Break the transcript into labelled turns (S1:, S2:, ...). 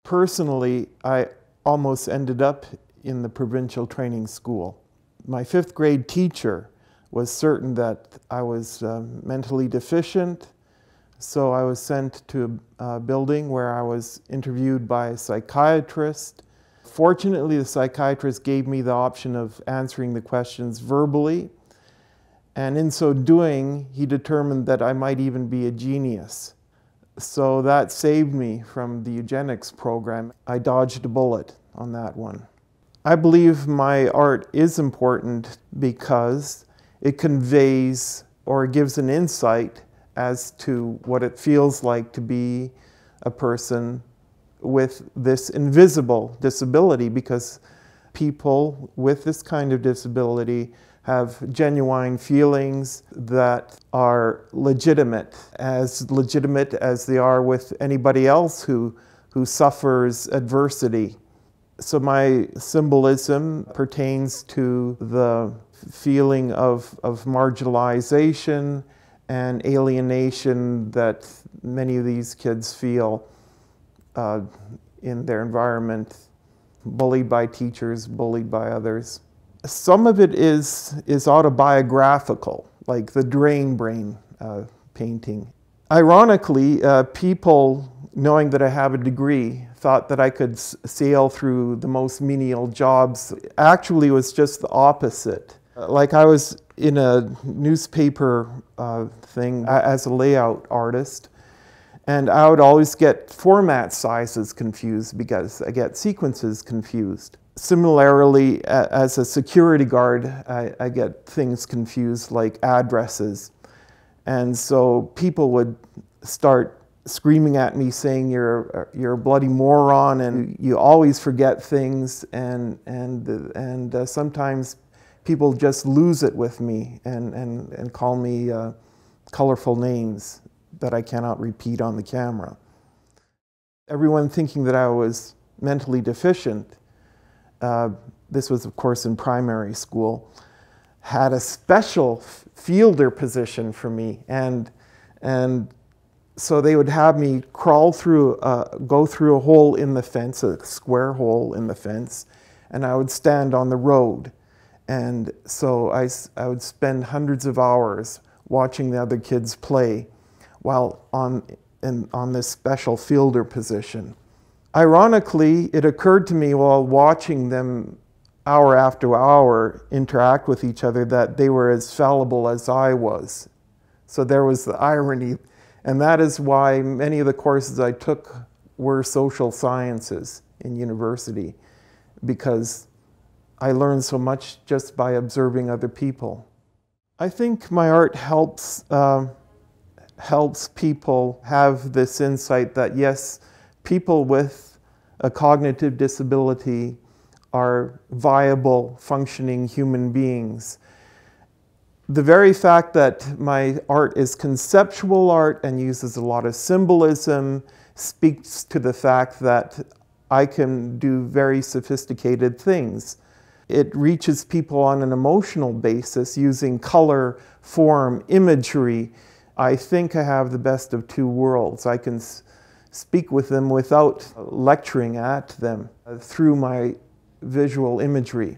S1: Personally, I almost ended up in the provincial training school. My 5th grade teacher was certain that I was mentally deficient, so I was sent to a building where I was interviewed by a psychiatrist. Fortunately, the psychiatrist gave me the option of answering the questions verbally, and in so doing, he determined that I might even be a genius. So that saved me from the eugenics program. I dodged a bullet on that one. I believe my art is important because it conveys or gives an insight as to what it feels like to be a person with this invisible disability, because people with this kind of disability have genuine feelings that are legitimate as they are with anybody else who suffers adversity. So my symbolism pertains to the feeling of marginalization and alienation that many of these kids feel in their environment, bullied by teachers, bullied by others. Some of it is autobiographical, like the Drain Brain painting. Ironically, people, knowing that I have a degree, thought that I could sail through the most menial jobs. Actually, it was just the opposite. Like I was in a newspaper thing as a layout artist, and I would always get format sizes confused because I get sequences confused. Similarly, as a security guard, I get things confused like addresses. And so people would start screaming at me saying, you're a bloody moron and you always forget things, and sometimes people just lose it with me and call me colorful names that I cannot repeat on the camera. Everyone thinking that I was mentally deficient, this was of course in primary school, had a special fielder position for me, and so they would have me crawl through, go through a hole in the fence, a square hole in the fence, and I would stand on the road. And so I would spend hundreds of hours watching the other kids play while on this special fielder position. Ironically, it occurred to me while watching them hour after hour interact with each other that they were as fallible as I was. So there was the irony, and that is why many of the courses I took were social sciences in university, because I learned so much just by observing other people. I think my art helps people have this insight that yes, people with a cognitive disability are viable, functioning human beings. The very fact that my art is conceptual art and uses a lot of symbolism speaks to the fact that I can do very sophisticated things. It reaches people on an emotional basis using color, form, imagery. I think I have the best of two worlds. I can speak with them without lecturing at them through my visual imagery.